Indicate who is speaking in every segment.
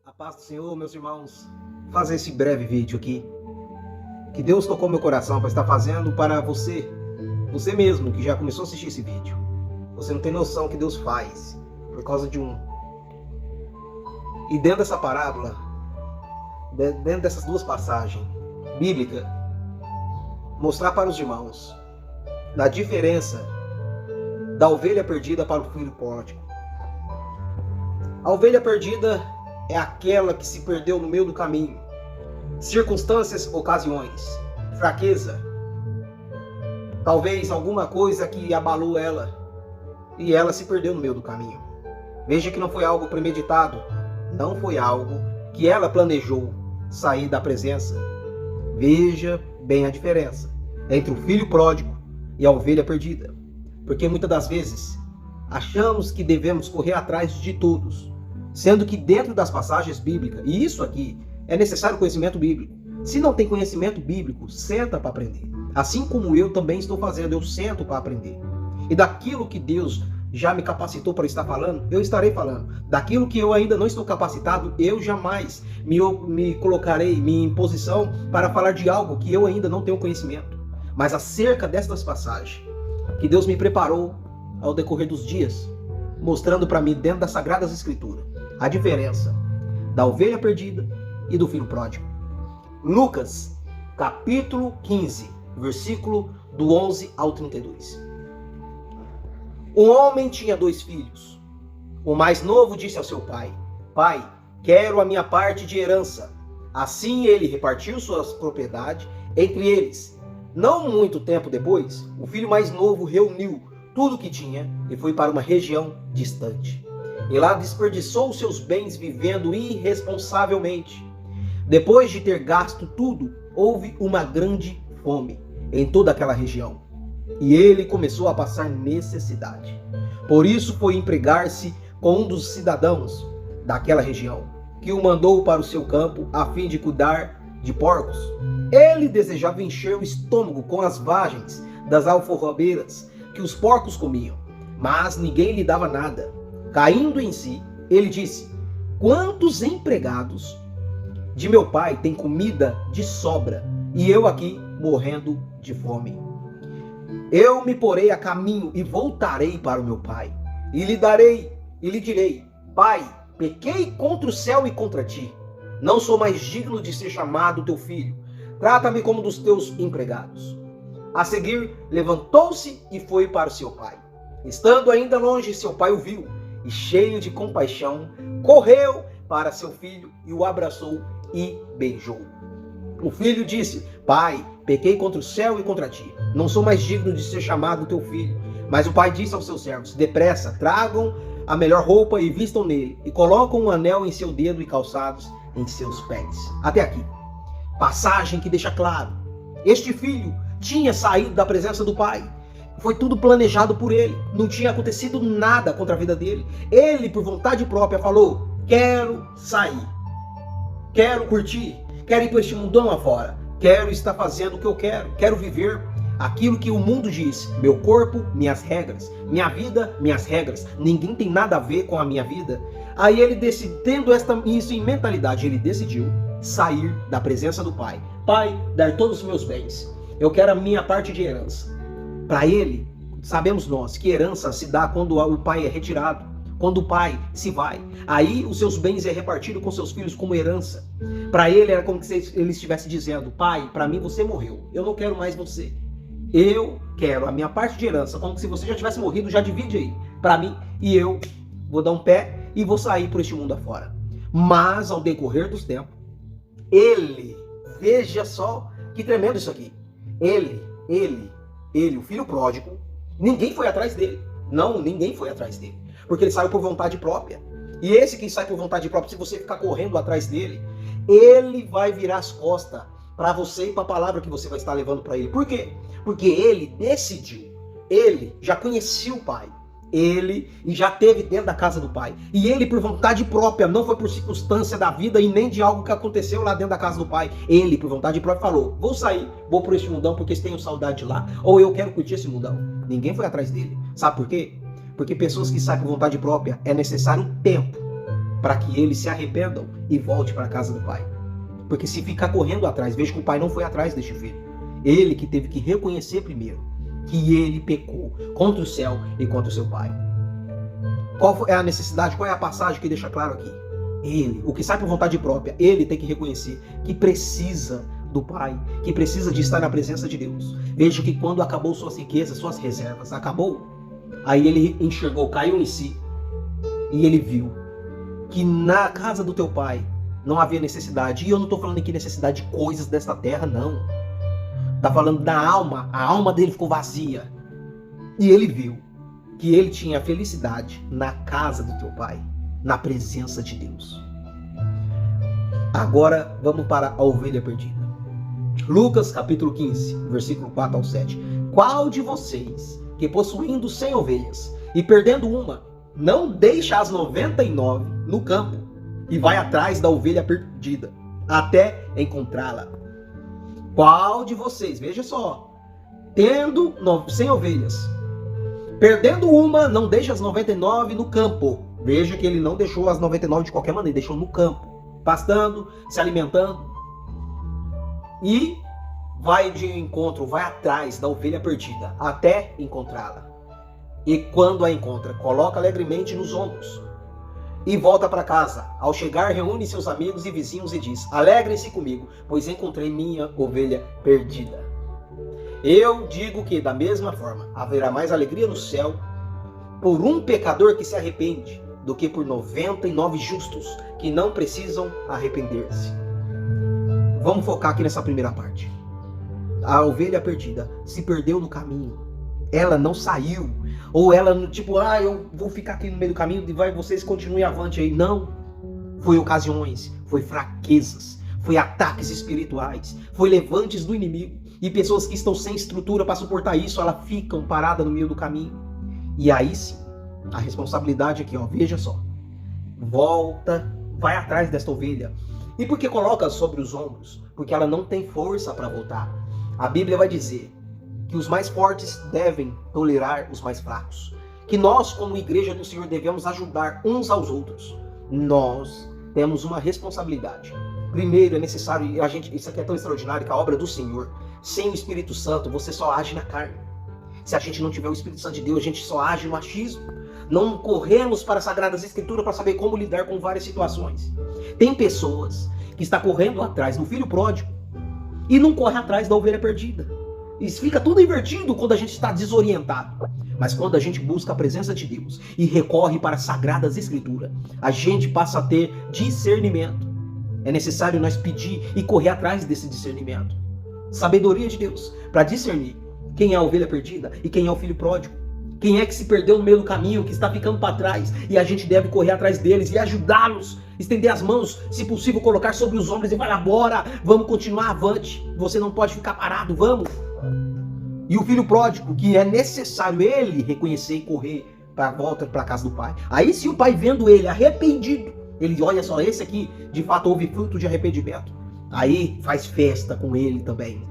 Speaker 1: A paz do Senhor, meus irmãos, vou fazer esse breve vídeo aqui, que Deus tocou meu coração para estar fazendo para você mesmo que já começou a assistir esse vídeo. Você não tem noção que Deus faz por causa de um. E dentro dessa parábola, dentro dessas duas passagens bíblicas, mostrar para os irmãos da diferença da ovelha perdida para o filho pródigo. A ovelha perdida é aquela que se perdeu no meio do caminho. Circunstâncias, ocasiões, fraqueza, talvez alguma coisa que abalou ela e ela se perdeu no meio do caminho. Veja que não foi algo premeditado, não foi algo que ela planejou sair da presença. Veja bem a diferença entre o filho pródigo e a ovelha perdida, porque muitas das vezes achamos que devemos correr atrás de todos, sendo que dentro das passagens bíblicas, e isso aqui é necessário conhecimento bíblico. Se não tem conhecimento bíblico, senta para aprender. Assim como eu também estou fazendo, eu sento para aprender. E daquilo que Deus já me capacitou para estar falando, eu estarei falando. Daquilo que eu ainda não estou capacitado, eu jamais me colocarei em posição para falar de algo que eu ainda não tenho conhecimento. Mas acerca destas passagens que Deus me preparou ao decorrer dos dias, mostrando para mim dentro das Sagradas Escrituras a diferença da ovelha perdida e do filho pródigo. Lucas, capítulo 15, versículo do 11 ao 32. Um homem tinha 2 filhos. O mais novo disse ao seu pai: Pai, quero a minha parte de herança. Assim ele repartiu suas propriedades entre eles. Não muito tempo depois, o filho mais novo reuniu tudo o que tinha e foi para uma região distante. E lá desperdiçou seus bens vivendo irresponsavelmente. Depois de ter gasto tudo, houve uma grande fome em toda aquela região. E ele começou a passar necessidade. Por isso foi empregar-se com um dos cidadãos daquela região, que o mandou para o seu campo a fim de cuidar de porcos. Ele desejava encher o estômago com as vagens das alfarrobeiras que os porcos comiam, mas ninguém lhe dava nada. Caindo em si, ele disse: Quantos empregados de meu pai têm comida de sobra, e eu aqui morrendo de fome? Eu me porei a caminho e voltarei para o meu pai, e lhe direi: Pai, pequei contra o céu e contra ti. Não sou mais digno de ser chamado teu filho. Trata-me como dos teus empregados. A seguir, levantou-se e foi para o seu pai. Estando ainda longe, seu pai o viu, e cheio de compaixão, correu para seu filho e o abraçou e beijou. O filho disse: Pai, pequei contra o céu e contra ti. Não sou mais digno de ser chamado teu filho. Mas o pai disse aos seus servos: Depressa, tragam a melhor roupa e vistam nele, e colocam um anel em seu dedo e calçados em seus pés. Até aqui. Passagem que deixa claro: este filho tinha saído da presença do pai. Foi tudo planejado por ele. Não tinha acontecido nada contra a vida dele. Ele, por vontade própria, falou: Quero sair. Quero curtir. Quero ir para este mundão afora. Quero estar fazendo o que eu quero. Quero viver aquilo que o mundo diz. Meu corpo, minhas regras. Minha vida, minhas regras. Ninguém tem nada a ver com a minha vida. Aí ele, tendo isso em mentalidade, ele decidiu sair da presença do pai. Pai, dar todos os meus bens. Eu quero a minha parte de herança. Para ele, sabemos nós que herança se dá quando o pai é retirado, quando o pai se vai. Aí os seus bens é repartido com seus filhos como herança. Para ele era como se ele estivesse dizendo: Pai, para mim você morreu. Eu não quero mais você. Eu quero a minha parte de herança, como se você já tivesse morrido, já divide aí para mim, e eu vou dar um pé e vou sair por este mundo afora. Mas ao decorrer dos tempos, ele, veja só que tremendo isso aqui. Ele, o filho pródigo, ninguém foi atrás dele. Não, ninguém foi atrás dele. Porque ele saiu por vontade própria. E esse que sai por vontade própria, se você ficar correndo atrás dele, ele vai virar as costas para você e para a palavra que você vai estar levando para ele. Por quê? Porque ele decidiu. Ele já conhecia o pai. Ele já esteve dentro da casa do pai. E ele, por vontade própria, não foi por circunstância da vida e nem de algo que aconteceu lá dentro da casa do pai. Ele, por vontade própria, falou: vou sair, vou por este mundão porque tenho saudade de lá. Ou eu quero curtir esse mundão. Ninguém foi atrás dele. Sabe por quê? Porque pessoas que saem por vontade própria, é necessário tempo para que eles se arrependam e volte para a casa do pai. Porque se ficar correndo atrás, veja que o pai não foi atrás deste filho. Ele que teve que reconhecer primeiro que ele pecou contra o céu e contra o seu pai. Qual é a necessidade, qual é a passagem que deixa claro aqui? Ele, o que sai por vontade própria, ele tem que reconhecer que precisa do Pai, que precisa de estar na presença de Deus. Veja que quando acabou suas riquezas, suas reservas, acabou, aí ele enxergou, caiu em si, e ele viu que na casa do teu pai não havia necessidade. E eu não estou falando aqui necessidade de coisas desta terra, não. Está falando da alma. A alma dele ficou vazia. E ele viu que ele tinha felicidade na casa do teu pai, na presença de Deus. Agora vamos para a ovelha perdida. Lucas capítulo 15, versículo 4 ao 7. Qual de vocês, que possuindo 100 ovelhas e perdendo uma, não deixa as 99 no campo e vai atrás da ovelha perdida até encontrá-la? Qual de vocês, veja só, tendo 100 ovelhas, perdendo uma, não deixa as 99 no campo? Veja que ele não deixou as 99 de qualquer maneira, deixou no campo, pastando, se alimentando, e vai de encontro, vai atrás da ovelha perdida até encontrá-la. E quando a encontra, coloca alegremente nos ombros e volta para casa. Ao chegar, reúne seus amigos e vizinhos e diz: alegrem-se comigo, pois encontrei minha ovelha perdida. Eu digo que da mesma forma haverá mais alegria no céu por um pecador que se arrepende do que por 99 justos que não precisam arrepender-se. Vamos focar aqui nessa primeira parte. A ovelha perdida se perdeu no caminho. Ela não saiu. Ou ela, tipo, eu vou ficar aqui no meio do caminho e vocês continuem avante aí. Não. Foi ocasiões, foi fraquezas, foi ataques espirituais, foi levantes do inimigo. E pessoas que estão sem estrutura para suportar isso, elas ficam paradas no meio do caminho. E aí sim, a responsabilidade aqui, veja só. Volta, vai atrás desta ovelha. E por que coloca sobre os ombros? Porque ela não tem força para voltar. A Bíblia vai dizer que os mais fortes devem tolerar os mais fracos. Que nós, como igreja do Senhor, devemos ajudar uns aos outros. Nós temos uma responsabilidade. Primeiro, é necessário, isso aqui é tão extraordinário, que a obra do Senhor, sem o Espírito Santo, você só age na carne. Se a gente não tiver o Espírito Santo de Deus, a gente só age no achismo. Não corremos para as Sagradas Escrituras para saber como lidar com várias situações. Tem pessoas que estão correndo atrás do filho pródigo e não corre atrás da ovelha perdida. Isso fica tudo invertido quando a gente está desorientado. Mas quando a gente busca a presença de Deus e recorre para as Sagradas Escrituras, a gente passa a ter discernimento. É necessário nós pedir e correr atrás desse discernimento. Sabedoria de Deus para discernir quem é a ovelha perdida e quem é o filho pródigo. Quem é que se perdeu no meio do caminho, que está ficando para trás, e a gente deve correr atrás deles e ajudá-los, estender as mãos, se possível colocar sobre os ombros e falar: bora, vamos continuar avante, você não pode ficar parado, vamos. E o filho pródigo, que é necessário ele reconhecer e correr para a volta para a casa do pai. Aí se o pai vendo ele arrependido, ele olha só, esse aqui de fato houve fruto de arrependimento, aí faz festa com ele também.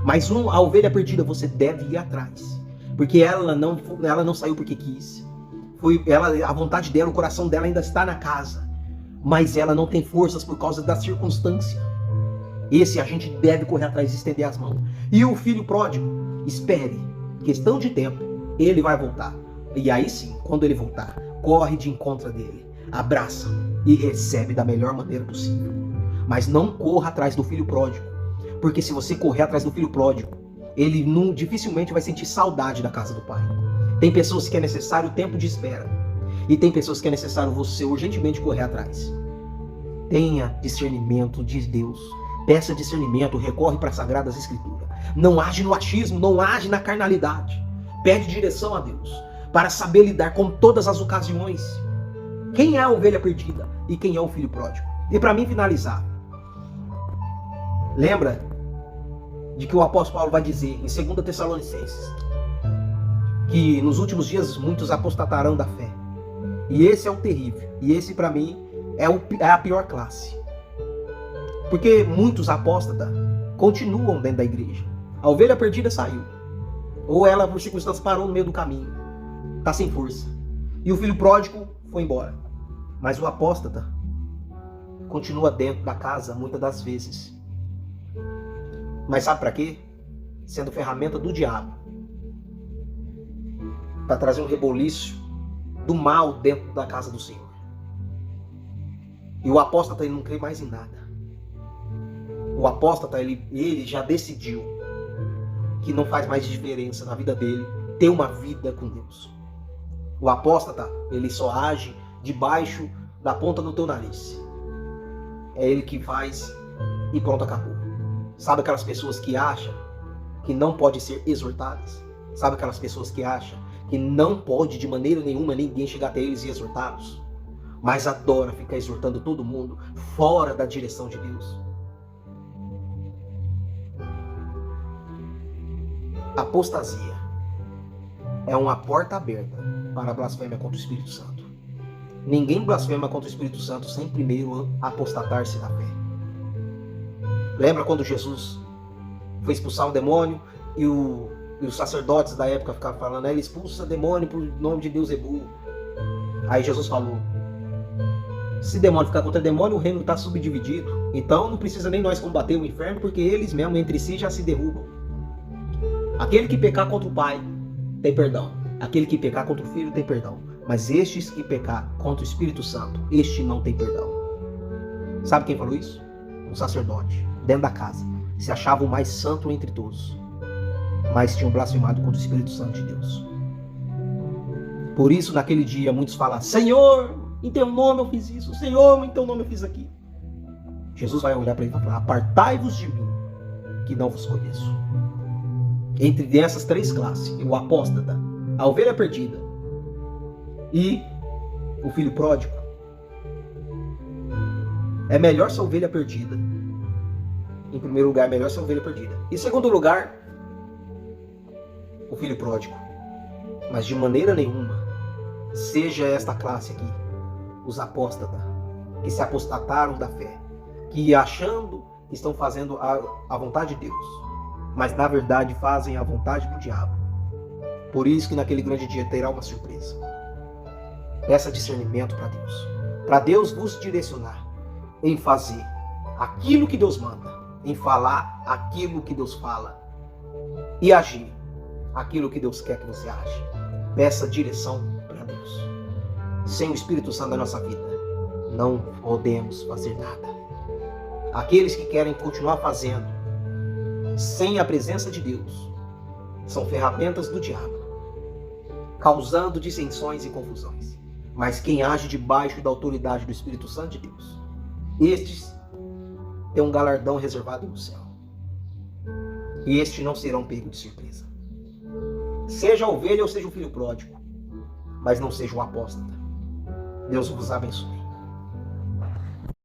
Speaker 1: Mas a ovelha perdida você deve ir atrás. Porque ela não saiu porque quis. A vontade dela, o coração dela ainda está na casa. Mas ela não tem forças por causa da circunstância. Esse a gente deve correr atrás e estender as mãos. E o filho pródigo, espere. Questão de tempo, ele vai voltar. E aí sim, quando ele voltar, corre de encontro dele. Abraça e recebe da melhor maneira possível. Mas não corra atrás do filho pródigo. Porque se você correr atrás do filho pródigo, ele dificilmente vai sentir saudade da casa do pai. Tem pessoas que é necessário tempo de espera. E tem pessoas que é necessário você urgentemente correr atrás. Tenha discernimento de Deus. Peça discernimento, recorre para as Sagradas Escrituras. Não age no achismo, não age na carnalidade. Pede direção a Deus para saber lidar com todas as ocasiões. Quem é a ovelha perdida e quem é o filho pródigo? E para mim finalizar, lembra de que o apóstolo Paulo vai dizer em 2 Tessalonicenses que nos últimos dias muitos apostatarão da fé. E esse é o terrível. E esse para mim é a pior classe. Porque muitos apóstatas continuam dentro da igreja. A ovelha perdida saiu. Ou ela por circunstâncias parou no meio do caminho. Está sem força. E o filho pródigo foi embora. Mas o apóstata continua dentro da casa muitas das vezes. Mas sabe para quê? Sendo ferramenta do diabo. Para trazer um reboliço do mal dentro da casa do Senhor. E o apóstata ele não crê mais em nada. O apóstata ele já decidiu que não faz mais diferença na vida dele ter uma vida com Deus. O apóstata ele só age debaixo da ponta do teu nariz. É ele que faz e pronto, acabou. Sabe aquelas pessoas que acham que não pode ser exortadas? Sabe aquelas pessoas que acham que não pode de maneira nenhuma ninguém chegar até eles e exortá-los? Mas adora ficar exortando todo mundo fora da direção de Deus. Apostasia é uma porta aberta para a blasfêmia contra o Espírito Santo. Ninguém blasfema contra o Espírito Santo sem primeiro apostatar-se da fé. Lembra quando Jesus foi expulsar um demônio e os sacerdotes da época ficavam falando, ele expulsa demônio por nome de Deus Ebu. Aí Jesus falou, se demônio ficar contra demônio, o reino está subdividido. Então não precisa nem nós combater o inferno, porque eles mesmo entre si já se derrubam. Aquele que pecar contra o Pai tem perdão. Aquele que pecar contra o Filho tem perdão. Mas estes que pecar contra o Espírito Santo, este não tem perdão. Sabe quem falou isso? Um sacerdote, dentro da casa. Se achava o mais santo entre todos. Mas tinham blasfemado contra o Espírito Santo de Deus. Por isso, naquele dia, muitos falam, Senhor, em teu nome eu fiz isso. Senhor, em teu nome eu fiz aquilo. Jesus vai olhar para ele e falar, apartai-vos de mim, que não vos conheço. Entre essas três classes, o apóstata, a ovelha perdida e o filho pródigo, é melhor ser ovelha perdida. Em primeiro lugar, é melhor ser ovelha perdida. Em segundo lugar, o filho pródigo. Mas de maneira nenhuma, seja esta classe aqui, os apóstatas, que se apostataram da fé, que achando que estão fazendo a vontade de Deus, mas na verdade fazem a vontade do diabo. Por isso que naquele grande dia terá uma surpresa. Peça discernimento para Deus. Para Deus vos direcionar em fazer aquilo que Deus manda, em falar aquilo que Deus fala e agir aquilo que Deus quer que você age. Peça direção para Deus. Sem o Espírito Santo da nossa vida, não podemos fazer nada. Aqueles que querem continuar fazendo sem a presença de Deus são ferramentas do diabo, causando dissensões e confusões. Mas quem age debaixo da autoridade do Espírito Santo de Deus, estes têm um galardão reservado no céu. E estes não serão pegos de surpresa. Seja a ovelha ou seja o filho pródigo, mas não seja o apóstata. Deus vos abençoe.